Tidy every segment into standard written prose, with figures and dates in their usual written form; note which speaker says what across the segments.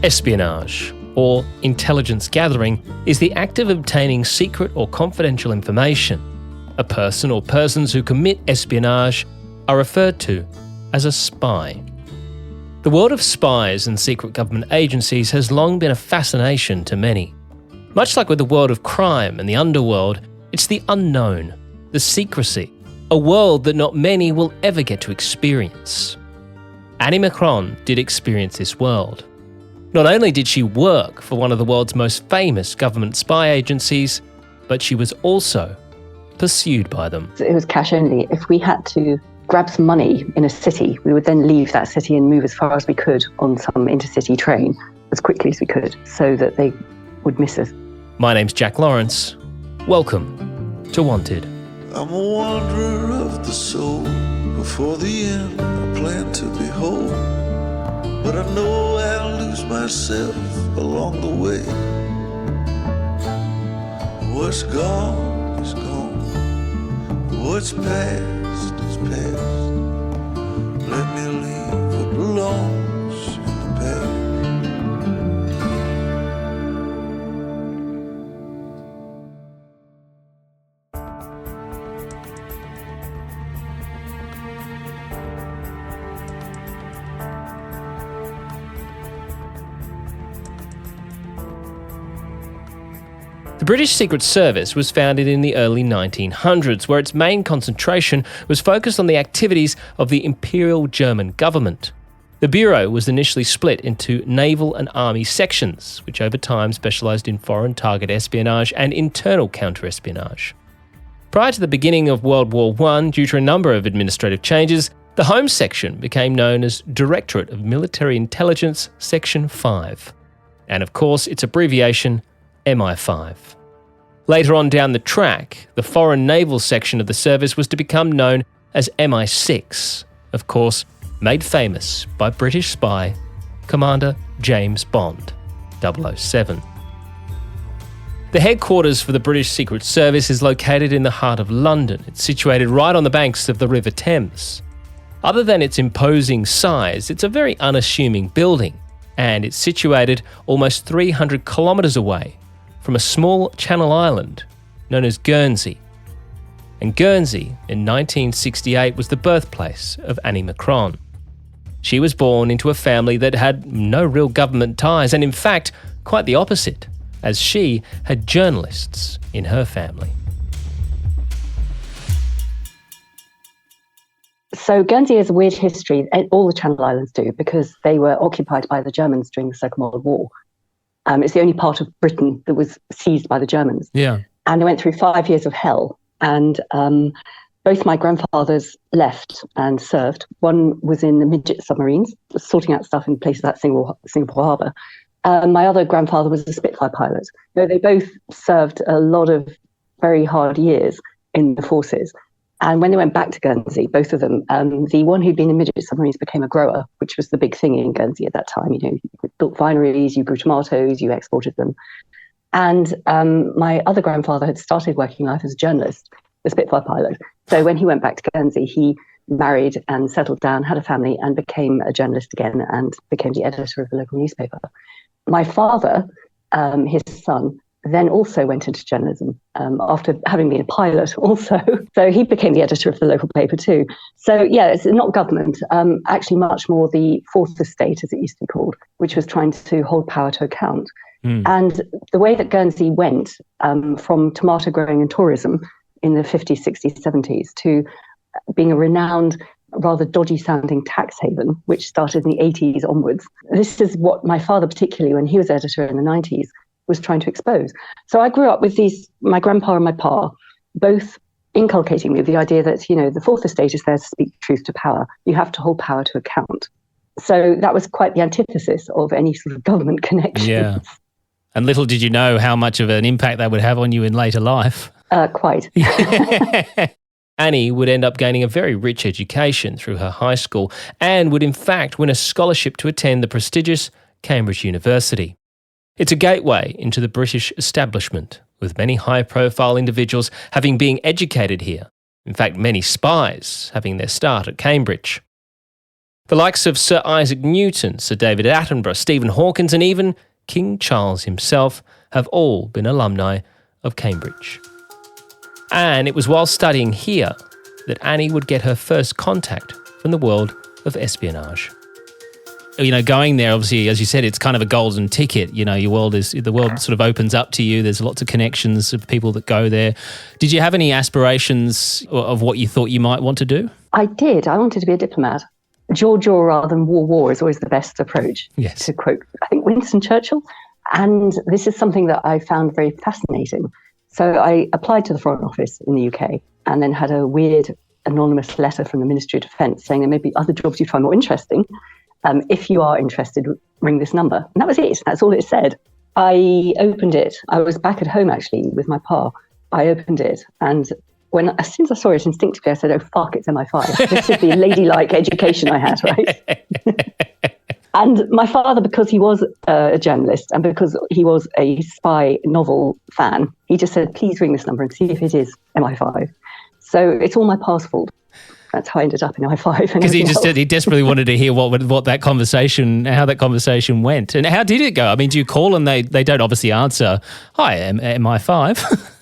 Speaker 1: Espionage, or intelligence gathering, is the act of obtaining secret or confidential information. A person or persons who commit espionage are referred to as a spy. The world of spies and secret government agencies has long been a fascination to many. Much like with the world of crime and the underworld, it's the unknown, the secrecy, a world that not many will ever get to experience. Annie Machon did experience this world. Not only did she work for one of the world's most famous government spy agencies, but she was also pursued by them.
Speaker 2: It was cash only. If we had to grab some money in a city, we would then leave that city and move as far as we could on some intercity train as quickly as we could so that they would miss us.
Speaker 1: My name's Jack Lawrence. Welcome to Wanted.
Speaker 3: I'm a wanderer of the soul. Before the end, I plan to be whole. But I know I'll lose myself along the way. What's gone is gone. What's past is past. Let me leave what belongs in the past.
Speaker 1: The British Secret Service was founded in the early 1900s, where its main concentration was focused on the activities of the Imperial German government. The Bureau was initially split into naval and army sections, which over time specialised in foreign target espionage and internal counter-espionage. Prior to the beginning of World War I, due to a number of administrative changes, the Home Section became known as Directorate of Military Intelligence Section 5. And of course, its abbreviation, MI5. Later on down the track, the Foreign Naval Section of the service was to become known as MI6, of course, made famous by British spy Commander James Bond, 007. The headquarters for the British Secret Service is located in the heart of London. It's situated right on the banks of the River Thames. Other than its imposing size, it's a very unassuming building, and it's situated almost 300 kilometres away from a small Channel island known as Guernsey. And Guernsey, in 1968, was the birthplace of Annie Machon. She was born into a family that had no real government ties, and in fact, quite the opposite, as she had journalists in her family.
Speaker 2: So Guernsey has a weird history, all the Channel Islands do, because they were occupied by the Germans during the Second World War. It's the only part of Britain that was seized by the Germans.
Speaker 1: Yeah.
Speaker 2: And they went through 5 years of hell. And both my grandfathers left and served. One was in the midget submarines, sorting out stuff in places like Singapore Harbour. My other grandfather was a Spitfire pilot. They both served a lot of very hard years in the forces. And when they went back to Guernsey, both of them, the one who'd been in midget submarines became a grower, which was the big thing in Guernsey at that time. You built vineries, you grew tomatoes, you exported them. And my other grandfather had started working life as a journalist, a Spitfire pilot. So when he went back to Guernsey, he married and settled down, had a family, and became a journalist again and became the editor of the local newspaper. My father, his son, then also went into journalism after having been a pilot also. So he became the editor of the local paper too. So yeah, it's not government, actually much more the fourth estate, as it used to be called, which was trying to hold power to account. And the way that Guernsey went from tomato growing and tourism in the 50s, 60s, 70s to being a renowned, rather dodgy sounding tax haven, which started in the 80s onwards. This is what my father, particularly when he was editor in the 90s, was trying to expose. So I grew up with my grandpa and my pa, both inculcating me the idea that, the fourth estate is there to speak truth to power. You have to hold power to account. So that was quite the antithesis of any sort of government connection.
Speaker 1: Yeah. And little did you know how much of an impact that would have on you in later life.
Speaker 2: Quite.
Speaker 1: Annie would end up gaining a very rich education through her high school and would in fact win a scholarship to attend the prestigious Cambridge University. It's a gateway into the British establishment, with many high-profile individuals having been educated here. In fact, many spies having their start at Cambridge. The likes of Sir Isaac Newton, Sir David Attenborough, Stephen Hawkins, and even King Charles himself have all been alumni of Cambridge. And it was while studying here that Annie would get her first contact from the world of espionage. You know, going there, obviously, as you said, it's kind of a golden ticket. You know, the world sort of opens up to you. There's lots of connections of people that go there. Did you have any aspirations of what you thought you might want to do?
Speaker 2: I did. I wanted to be a diplomat. Jaw rather than war is always the best approach,
Speaker 1: yes.
Speaker 2: To quote, I think, Winston Churchill. And this is something that I found very fascinating. So I applied to the Foreign Office in the UK and then had a weird anonymous letter from the Ministry of Defence saying there may be other jobs you'd find more interesting. If you are interested, ring this number. And that was it. That's all it said. I opened it. I was back at home, actually, with my pa. I opened it. And as soon as I saw it instinctively, I said, oh, fuck, it's MI5. This is the ladylike education I had, right? And my father, because he was a journalist and because he was a spy novel fan, he just said, please ring this number and see if it is MI5. So it's all my pa's fault. That's how I ended up in MI5.
Speaker 1: Because he desperately wanted to hear how that conversation went. And how did it go? I mean, do you call and they don't obviously answer, hi, MI5?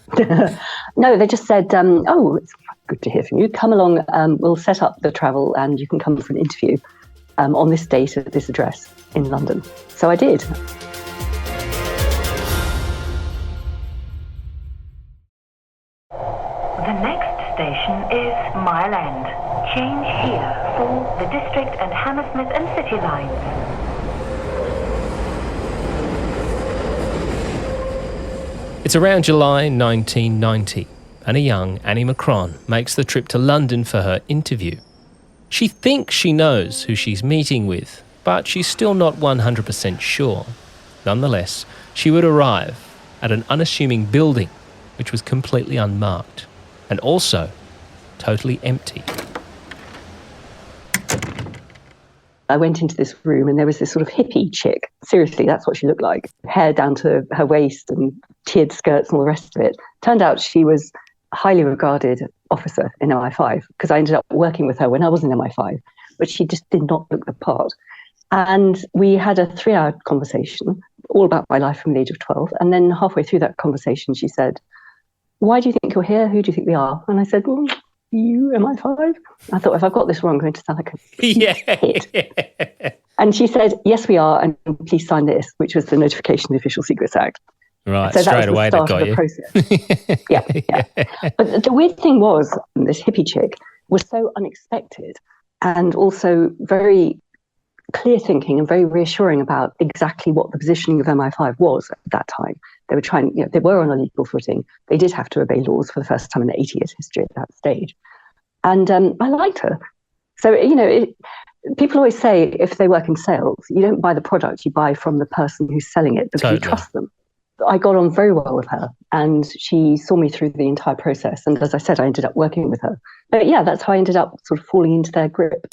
Speaker 2: No, they just said, oh, it's good to hear from you. Come along, we'll set up the travel and you can come for an interview on this date at this address in London. So I did.
Speaker 4: The next station is Mile End. Change here for the District and Hammersmith and City lines.
Speaker 1: It's around July 1990, and a young Annie Machon makes the trip to London for her interview. She thinks she knows who she's meeting with, but she's still not 100% sure. Nonetheless, she would arrive at an unassuming building which was completely unmarked and also totally empty.
Speaker 2: I went into this room and there was this sort of hippie chick. Seriously, that's what she looked like. Hair down to her waist and tiered skirts and all the rest of it. Turned out she was a highly regarded officer in MI5 because I ended up working with her when I was in MI5, but she just did not look the part. And we had a 3-hour conversation all about my life from the age of 12. And then halfway through that conversation, she said, why do you think you're here? Who do you think we are? And I said, well, you, MI5? I thought, if I've got this wrong, I'm going to sound like a hit. And she said, yes, we are, and please sign this, which was the notification of the Official Secrets Act.
Speaker 1: Right,
Speaker 2: so
Speaker 1: straight away they got you.
Speaker 2: Process. Yeah. But the weird thing was, this hippie chick was so unexpected and also very clear thinking and very reassuring about exactly what the positioning of MI5 was at that time. They were trying, they were on a legal footing. They did have to obey laws for the first time in the 80 years history at that stage. And I liked her. So, people always say if they work in sales, you don't buy the product, you buy from the person who's selling it because you trust them. I got on very well with her and she saw me through the entire process. And as I said, I ended up working with her. But yeah, that's how I ended up sort of falling into their grip.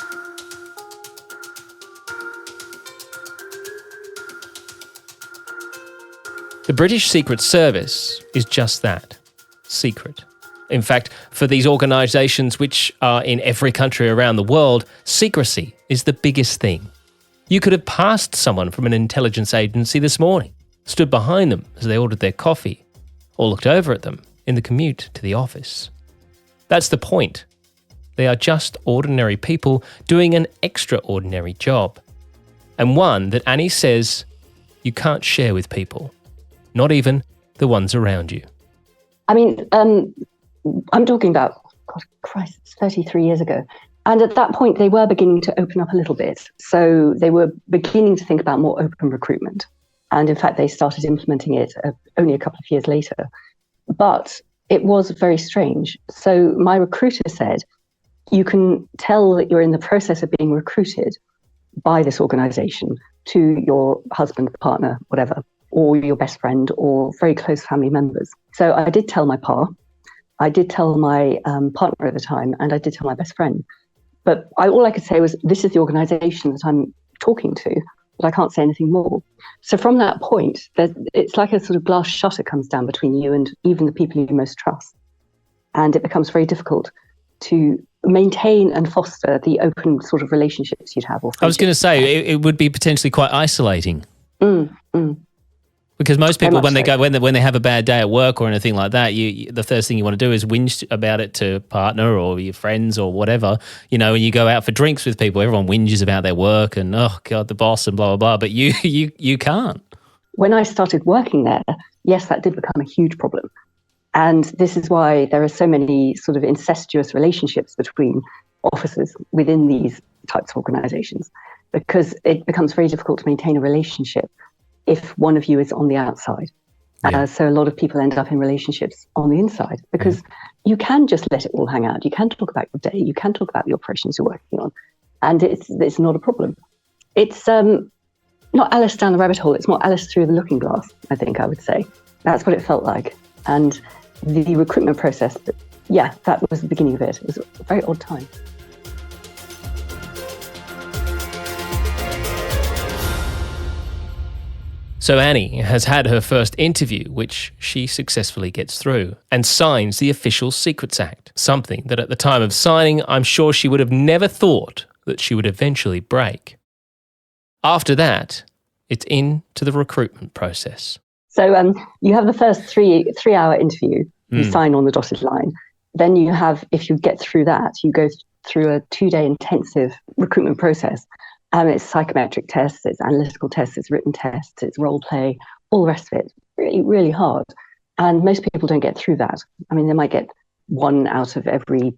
Speaker 1: The British Secret Service is just that, secret. In fact, for these organisations which are in every country around the world, secrecy is the biggest thing. You could have passed someone from an intelligence agency this morning, stood behind them as they ordered their coffee, or looked over at them in the commute to the office. That's the point. They are just ordinary people doing an extraordinary job, and one that Annie says you can't share with people. Not even the ones around you.
Speaker 2: I mean, I'm talking about, God Christ, it's 33 years ago. And at that point, they were beginning to open up a little bit. So they were beginning to think about more open recruitment. And in fact, they started implementing it only a couple of years later. But it was very strange. So my recruiter said, you can tell that you're in the process of being recruited by this organization to your husband, partner, whatever, or your best friend or very close family members. So I did tell my pa, I did tell my partner at the time, and I did tell my best friend. But all I could say was, this is the organization that I'm talking to, but I can't say anything more. So from that point, it's like a sort of glass shutter comes down between you and even the people you most trust. And it becomes very difficult to maintain and foster the open sort of relationships you'd have. Or
Speaker 1: I was going to say, it would be potentially quite isolating. Because most people, when they have a bad day at work or anything like that, the first thing you want to do is whinge about it to partner or your friends or whatever. You know, when you go out for drinks with people, everyone whinges about their work and, oh God, the boss and blah, blah, blah. But you can't.
Speaker 2: When I started working there, yes, that did become a huge problem. And this is why there are so many sort of incestuous relationships between officers within these types of organizations, because it becomes very difficult to maintain a relationship if one of you is on the outside.
Speaker 1: Yeah.
Speaker 2: So a lot of people end up in relationships on the inside, because you can just let it all hang out. You can talk about your day. You can talk about the operations you're working on. And it's not a problem. It's not Alice down the rabbit hole. It's more Alice through the looking glass, I think I would say. That's what it felt like. And the recruitment process, that was the beginning of it. It was a very odd time.
Speaker 1: So Annie has had her first interview, which she successfully gets through, and signs the Official Secrets Act, something that at the time of signing, I'm sure she would have never thought that she would eventually break. After that, it's into the recruitment process.
Speaker 2: So you have the first three-hour interview. You sign on the dotted line. Then you have, if you get through that, you go through a 2-day intensive recruitment process. It's psychometric tests, it's analytical tests, it's written tests, it's role play, all the rest of it. Really, really hard. And most people don't get through that. I mean, they might get one out of every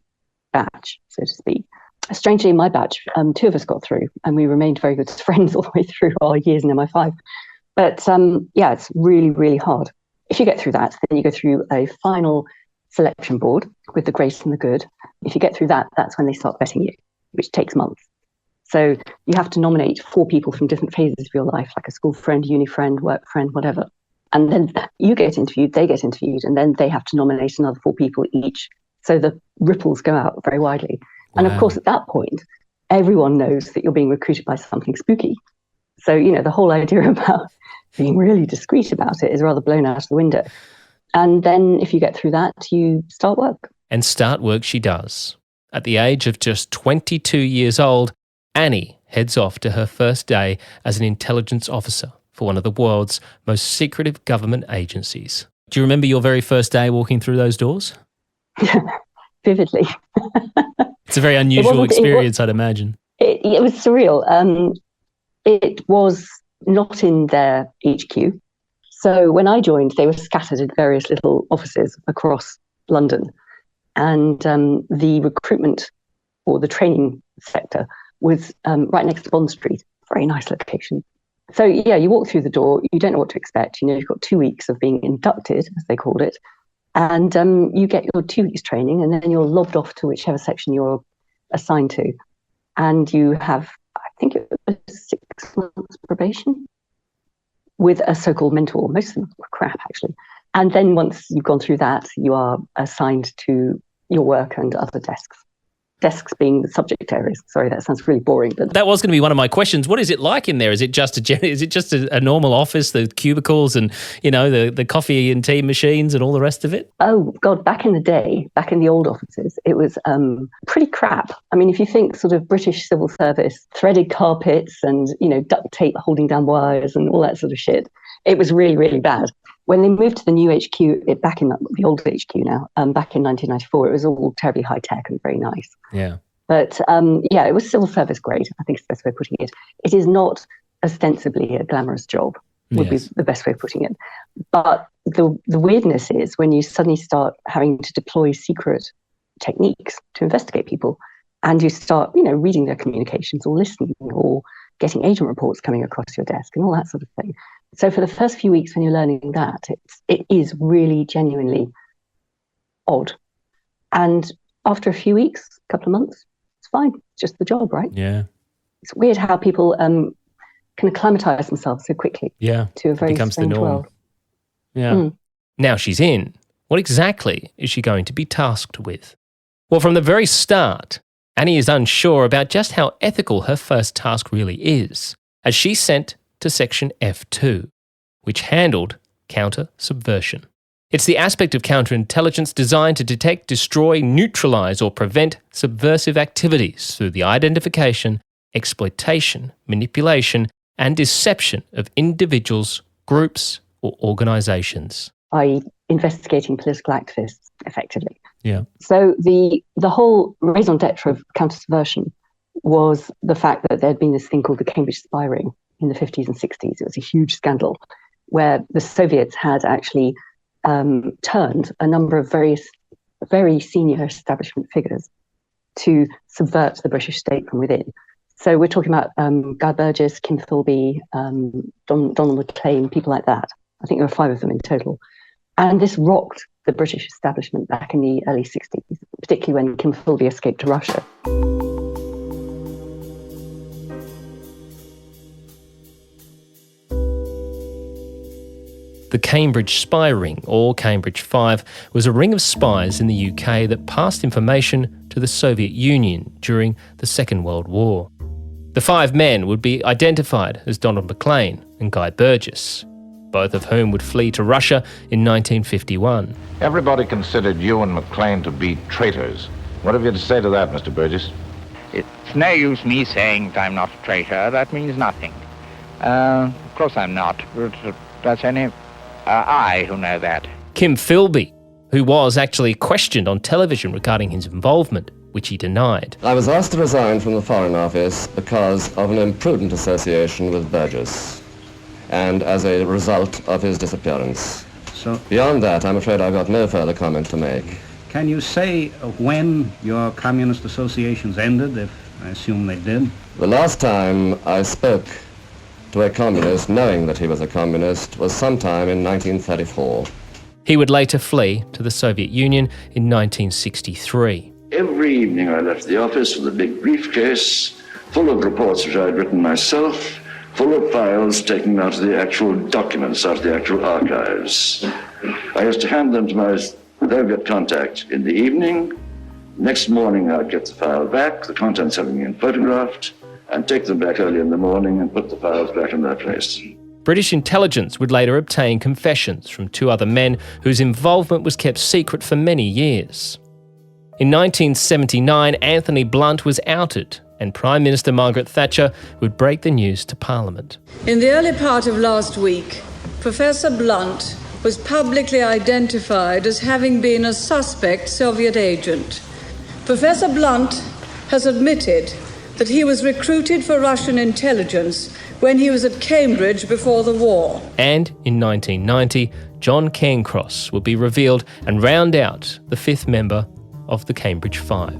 Speaker 2: batch, so to speak. Strangely, in my batch, 2 of us got through, and we remained very good friends all the way through our years in MI5. But it's really, really hard. If you get through that, then you go through a final selection board with the great and the good. If you get through that, that's when they start vetting you, which takes months. So you have to nominate 4 people from different phases of your life, like a school friend, uni friend, work friend, whatever. And then you get interviewed, they get interviewed, and then they have to nominate another 4 people each. So the ripples go out very widely. Wow. And of course, at that point, everyone knows that you're being recruited by something spooky. So, the whole idea about being really discreet about it is rather blown out of the window. And then if you get through that, you start work.
Speaker 1: And start work she does. At the age of just 22 years old, Annie heads off to her first day as an intelligence officer for one of the world's most secretive government agencies. Do you remember your very first day walking through those doors?
Speaker 2: Vividly.
Speaker 1: It's a very unusual experience, I'd imagine.
Speaker 2: It was surreal. It was not in their HQ. So when I joined, they were scattered in various little offices across London. And the recruitment or the training sector was right next to Bond Street. Very nice location. So you walk through the door, you don't know what to expect. You've got 2 weeks of being inducted, as they called it. And you get your 2 weeks training, and then you're lobbed off to whichever section you're assigned to. And you have, I think it was 6 months probation with a so-called mentor. Most of them were crap, actually. And then once you've gone through that, you are assigned to your work and other desks. Desks being the subject areas. Sorry, that sounds really boring. But
Speaker 1: that was going to be one of my questions. What is it like in there? Is it just a normal office, the cubicles and, the coffee and tea machines and all the rest of it?
Speaker 2: Oh, God, back in the day, back in the old offices, it was pretty crap. I mean, if you think sort of British civil service, threaded carpets and, duct tape holding down wires and all that sort of shit, it was really, really bad. When they moved to the new HQ, back in the old HQ now, back in 1994, it was all terribly high tech and very nice.
Speaker 1: Yeah.
Speaker 2: But it was civil service grade, I think is the best way of putting it. It is not ostensibly a glamorous job, would be the best way of putting it. But the weirdness is when you suddenly start having to deploy secret techniques to investigate people, and you start, reading their communications or listening or getting agent reports coming across your desk and all that sort of thing. So for the first few weeks when you're learning that, it is really genuinely odd. And after a few weeks, a couple of months, it's fine. It's just the job, right?
Speaker 1: Yeah.
Speaker 2: It's weird how people can acclimatize themselves so quickly to a very strange world.
Speaker 1: Yeah. Now she's in. What exactly is she going to be tasked with? Well, from the very start, Annie is unsure about just how ethical her first task really is, as she's sent to Section F2, which handled counter-subversion. It's the aspect of counterintelligence designed to detect, destroy, neutralise or prevent subversive activities through the identification, exploitation, manipulation and deception of individuals, groups or organisations.
Speaker 2: i.e. investigating political activists, effectively.
Speaker 1: Yeah.
Speaker 2: So the whole raison d'etre of counter-subversion was the fact that there had been this thing called the Cambridge spy ring in the 50s and 60s. It was a huge scandal where the Soviets had actually turned a number of very senior establishment figures to subvert the British state from within. So we're talking about Guy Burgess, Kim Philby, Donald Maclean, people like that. I think there were 5 of them in total. And this rocked the British establishment back in the early 60s, particularly when Kim Philby escaped to Russia.
Speaker 1: The Cambridge spy ring, or Cambridge 5, was a ring of spies in the UK that passed information to the Soviet Union during the Second World War. The 5 men would be identified as Donald Maclean and Guy Burgess, both of whom would flee to Russia in 1951.
Speaker 5: Everybody considered you and Maclean to be traitors. What have you to say to that, Mr. Burgess?
Speaker 6: It's no use me saying that I'm not a traitor. That means nothing. Of course I'm not, but that's only I who know that.
Speaker 1: Kim Philby, who was actually questioned on television regarding his involvement, which he denied.
Speaker 7: I was asked to resign from the Foreign Office because of an imprudent association with Burgess, and as a result of his disappearance.
Speaker 8: So,
Speaker 7: beyond that, I'm afraid I've got no further comment to make.
Speaker 8: Can you say when your communist associations ended, if I assume they did?
Speaker 7: The last time I spoke to a communist, knowing that he was a communist, was sometime in 1934.
Speaker 1: He would later flee to the Soviet Union in 1963.
Speaker 9: Every evening I left the office with a big briefcase full of reports which I had written myself, full of files taken out of the actual documents, out of the actual archives. I used to hand them to my Soviet contact in the evening. Next morning I'd get the file back, the contents having been photographed, and take them back early in the morning and put the files back in their place.
Speaker 1: British intelligence would later obtain confessions from 2 other men whose involvement was kept secret for many years. In 1979, Anthony Blunt was outed, and Prime Minister Margaret Thatcher would break the news to Parliament.
Speaker 10: In the early part of last week, Professor Blunt was publicly identified as having been a suspect Soviet agent. Professor Blunt has admitted that he was recruited for Russian intelligence when he was at Cambridge before the war.
Speaker 1: And in 1990, John Cairncross would be revealed and round out the 5th member of the Cambridge 5.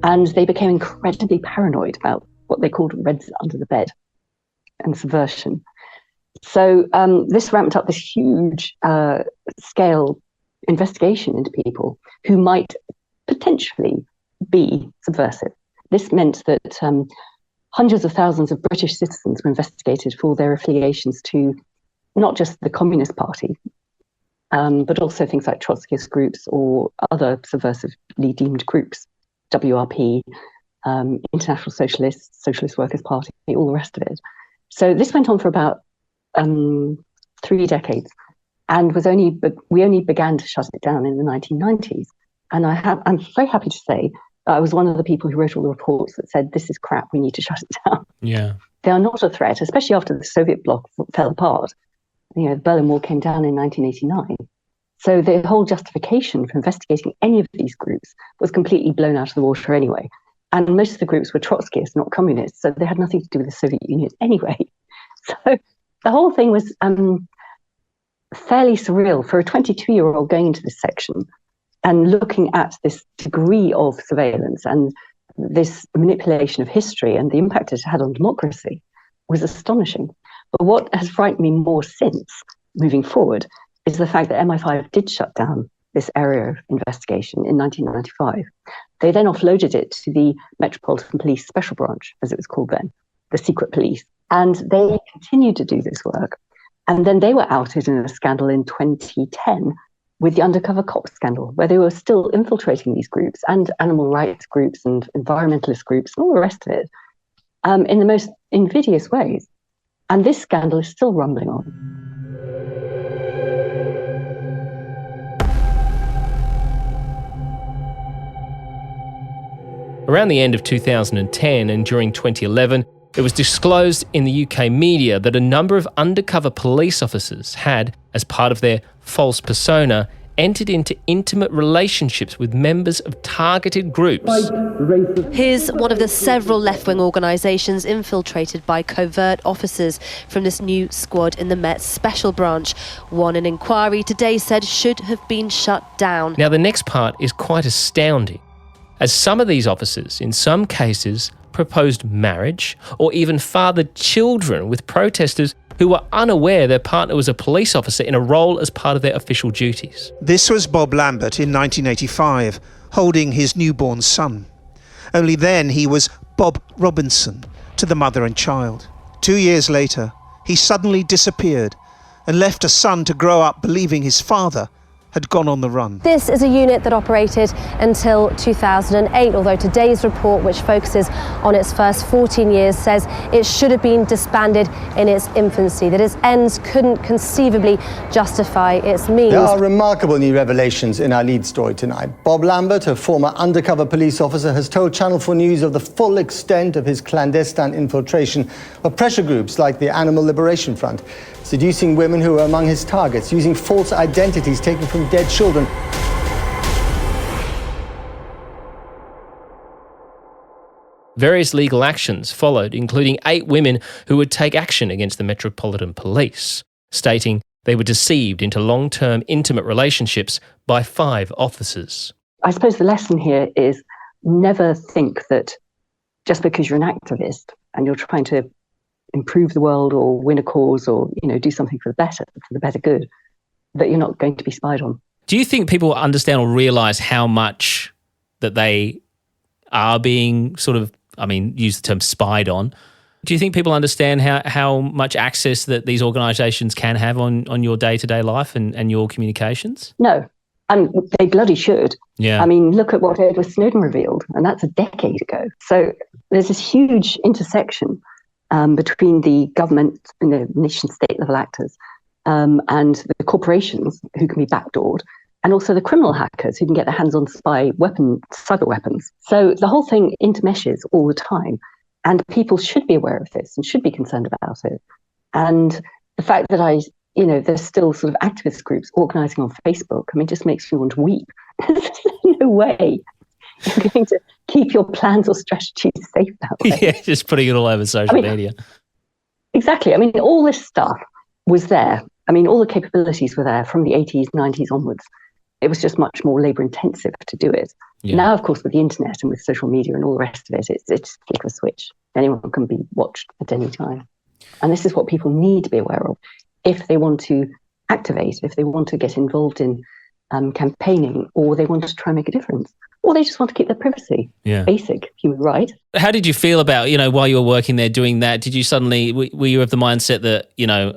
Speaker 2: And they became incredibly paranoid about what they called reds under the bed and subversion. So this ramped up this huge scale investigation into people who might potentially be subversive. This meant that hundreds of thousands of British citizens were investigated for their affiliations to not just the Communist Party, but also things like Trotskyist groups or other subversively deemed groups, WRP, International Socialists, Socialist Workers' Party, all the rest of it. So this went on for about 3 decades, and we only began to shut it down in the 1990s. And I'm very happy to say that I was one of the people who wrote all the reports that said, this is crap, we need to shut it down.
Speaker 1: Yeah.
Speaker 2: They are not a threat, especially after the Soviet bloc fell apart. You know, the Berlin Wall came down in 1989. So the whole justification for investigating any of these groups was completely blown out of the water anyway. And most of the groups were Trotskyists, not communists, so they had nothing to do with the Soviet Union anyway. So the whole thing was fairly surreal for a 22-year-old going into this section and looking at this degree of surveillance and this manipulation of history and the impact it had on democracy was astonishing. But what has frightened me more since, moving forward, is the fact that MI5 did shut down this area of investigation in 1995. They then offloaded it to the Metropolitan Police Special Branch, as it was called then, the secret police. And they continued to do this work. And then they were outed in a scandal in 2010 with the undercover cops scandal, where they were still infiltrating these groups and animal rights groups and environmentalist groups and all the rest of it in the most invidious ways. And this scandal is still rumbling on.
Speaker 1: Around the end of 2010 and during 2011, it was disclosed in the UK media that a number of undercover police officers had, as part of their false persona, entered into intimate relationships with members of targeted groups.
Speaker 11: Here's one of the several left-wing organisations infiltrated by covert officers from this new squad in the Met's Special Branch. One an inquiry today said should have been shut down.
Speaker 1: Now, the next part is quite astounding, as some of these officers, in some cases, proposed marriage or even fathered children with protesters who were unaware their partner was a police officer in a role as part of their official duties.
Speaker 12: This was Bob Lambert in 1985, holding his newborn son. Only then he was Bob Robinson to the mother and child. 2 years later, he suddenly disappeared and left a son to grow up believing his father had gone on the run.
Speaker 11: This is a unit that operated until 2008, although today's report, which focuses on its first 14 years, says it should have been disbanded in its infancy, that its ends couldn't conceivably justify its means.
Speaker 13: There are remarkable new revelations in our lead story tonight. Bob Lambert, a former undercover police officer, has told Channel 4 News of the full extent of his clandestine infiltration of pressure groups like the Animal Liberation Front, seducing women who were among his targets, using false identities taken from dead children.
Speaker 1: Various legal actions followed, including 8 women who would take action against the Metropolitan Police, stating they were deceived into long-term intimate relationships by 5 officers.
Speaker 2: I suppose the lesson here is never think that just because you're an activist and you're trying to improve the world or win a cause or, do something for the better good, that you're not going to be spied on.
Speaker 1: Do you think people understand or realise how much that they are being use the term spied on? Do you think people understand how much access that these organisations can have on your day-to-day life and your communications?
Speaker 2: No, and they bloody should.
Speaker 1: Yeah.
Speaker 2: I mean, look at what Edward Snowden revealed, and that's a decade ago. So there's this huge intersection between the government and the nation-state level actors and the corporations who can be backdoored, and also the criminal hackers who can get their hands on cyber weapons. So the whole thing intermeshes all the time, and people should be aware of this and should be concerned about it. And the fact that there's still sort of activist groups organising on Facebook, just makes me want to weep. There's no way you're going to keep your plans or strategies safe that way.
Speaker 1: Yeah, just putting it all over social media.
Speaker 2: Exactly. All this stuff was there. All the capabilities were there from the 80s, 90s onwards. It was just much more labour intensive to do it. Yeah. Now, of course, with the internet and with social media and all the rest of it, it's flick a switch. Anyone can be watched at any time. And this is what people need to be aware of if they want to activate, if they want to get involved in campaigning, or they want to try and make a difference, or they just want to keep their privacy. Yeah. Basic human right.
Speaker 1: How did you feel about, while you were working there doing that? Did you suddenly, were you of the mindset that,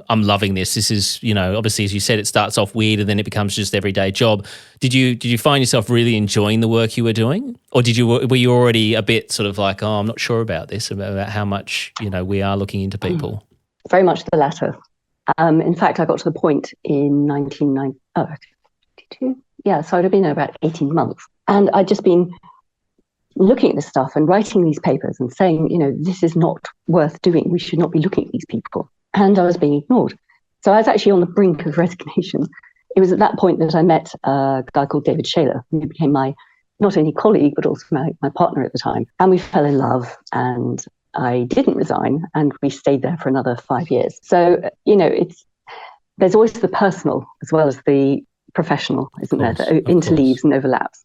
Speaker 1: I'm loving this? This is, obviously, as you said, it starts off weird and then it becomes just everyday job. Did you find yourself really enjoying the work you were doing? Or were you already a bit sort of like, I'm not sure about this, about how much, we are looking into people?
Speaker 2: Very much the latter. In fact, I got to the point in 1992. Yeah, so I'd have been there about 18 months. And I'd just been looking at this stuff and writing these papers and saying, this is not worth doing. We should not be looking at these people. And I was being ignored. So I was actually on the brink of resignation. It was at that point that I met a guy called David Shayler, who became my not only colleague, but also my partner at the time. And we fell in love, and I didn't resign, and we stayed there for another 5 years. So, there's always the personal as well as the professional, isn't there, that interleaves and overlaps.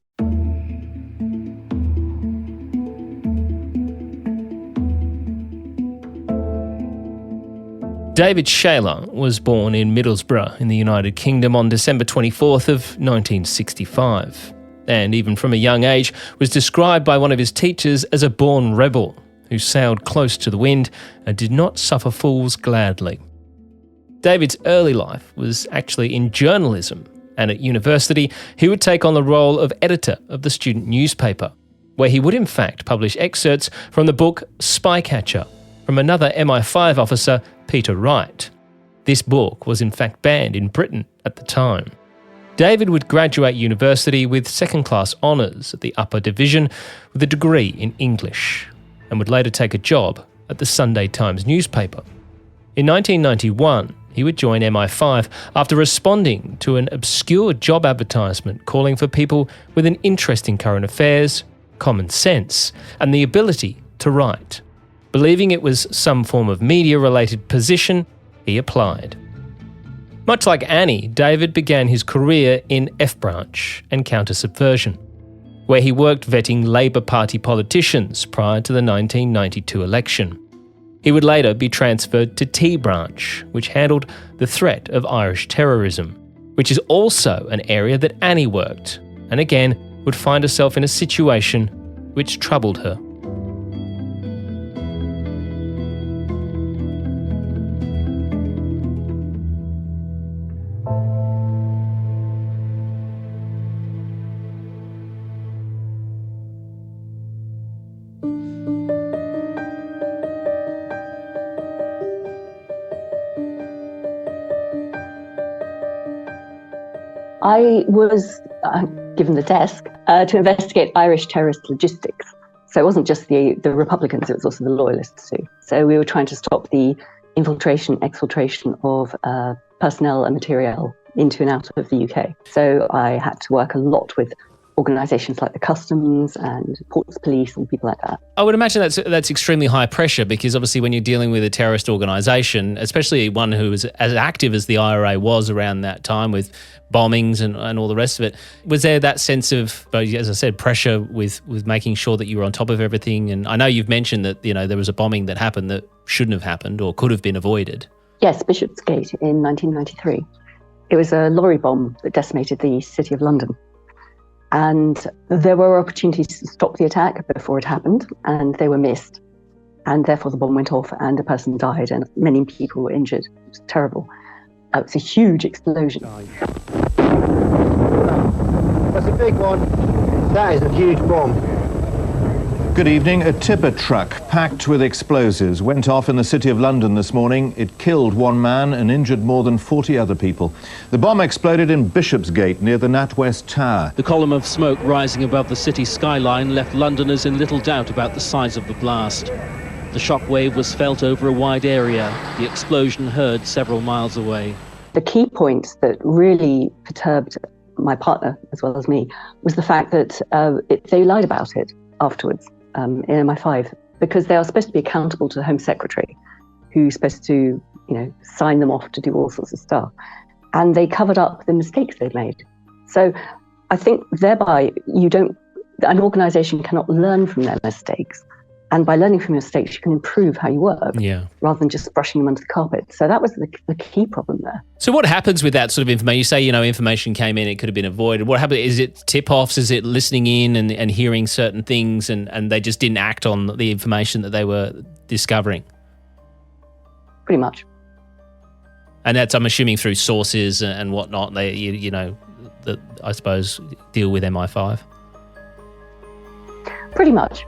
Speaker 1: David Shayler was born in Middlesbrough in the United Kingdom on December 24th of 1965, and even from a young age was described by one of his teachers as a born rebel who sailed close to the wind and did not suffer fools gladly. David's early life was actually in journalism, and at university he would take on the role of editor of the student newspaper, where he would in fact publish excerpts from the book Spycatcher, from another MI5 officer, Peter Wright. This book was in fact banned in Britain at the time. David would graduate university with second-class honours at the upper division with a degree in English, and would later take a job at the Sunday Times newspaper. In 1991, he would join MI5 after responding to an obscure job advertisement calling for people with an interest in current affairs, common sense, and the ability to write. Believing it was some form of media-related position, he applied. Much like Annie, David began his career in F Branch and counter-subversion, where he worked vetting Labour Party politicians prior to the 1992 election. He would later be transferred to T Branch, which handled the threat of Irish terrorism, which is also an area that Annie worked, and again would find herself in a situation which troubled her.
Speaker 2: I was given the desk to investigate Irish terrorist logistics. So it wasn't just the Republicans, it was also the Loyalists too. So we were trying to stop the infiltration, exfiltration of personnel and material into and out of the UK. So I had to work a lot with organisations like the Customs and Ports Police and people like that.
Speaker 1: I would imagine that's extremely high pressure, because obviously when you're dealing with a terrorist organisation, especially one who was as active as the IRA was around that time with bombings and all the rest of it, was there that sense of, as I said, pressure with making sure that you were on top of everything? And I know you've mentioned that, you know, there was a bombing that happened that shouldn't have happened or could have been avoided.
Speaker 2: Yes, Bishopsgate in 1993. It was a lorry bomb that decimated the city of London. And there were opportunities to stop the attack before it happened, and they were missed. And therefore the bomb went off and a person died and many people were injured. It was terrible. It was a huge explosion.
Speaker 14: That's a big one. That is a huge bomb.
Speaker 15: Good evening. A tipper truck packed with explosives went off in the city of London this morning. It killed one man and injured more than 40 other people. The bomb exploded in Bishopsgate near the NatWest Tower.
Speaker 16: The column of smoke rising above the city skyline left Londoners in little doubt about the size of the blast. The shockwave was felt over a wide area, the explosion heard several miles away.
Speaker 2: The key point that really perturbed my partner, as well as me, was the fact that they lied about it afterwards. In MI5, because they are supposed to be accountable to the Home Secretary, who's supposed to, you know, sign them off to do all sorts of stuff. And they covered up the mistakes they'd made. So I think thereby an organisation cannot learn from their mistakes. And by learning from your mistakes, you can improve how you work, rather than just brushing them under the carpet. So that was the key problem there.
Speaker 1: So what happens with that sort of information? You say, you know, information came in, it could have been avoided. What happens? Is it tip-offs? Is it listening in and hearing certain things and they just didn't act on the information that they were discovering?
Speaker 2: Pretty much.
Speaker 1: And that's, I'm assuming, through sources and whatnot, they, you know, that I suppose deal with MI5?
Speaker 2: Pretty much.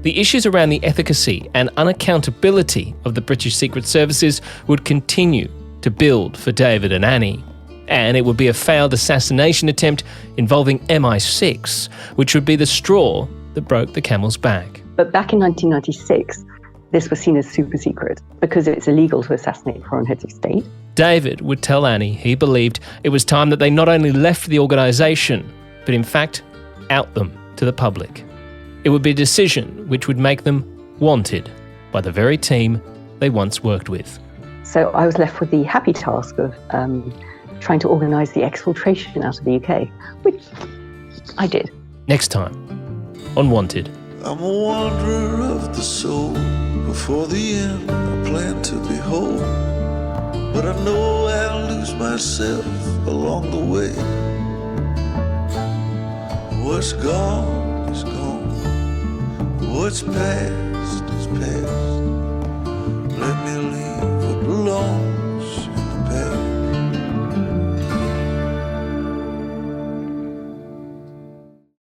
Speaker 1: The issues around the efficacy and unaccountability of the British Secret Services would continue to build for David and Annie. And it would be a failed assassination attempt involving MI6, which would be the straw that broke the camel's back.
Speaker 2: But back in 1996, this was seen as super secret because it's illegal to assassinate foreign heads of state.
Speaker 1: David would tell Annie he believed it was time that they not only left the organisation, but in fact out them to the public. It would be a decision which would make them wanted by the very team they once worked with.
Speaker 2: So I was left with the happy task of trying to organise the exfiltration out of the UK, which I did.
Speaker 1: Next time on Wanted.
Speaker 3: I'm a wanderer of the soul. Before the end, I plan to be whole. But I know I'll lose myself along the way. What's gone is gone. What's past is past. Let me leave what belongs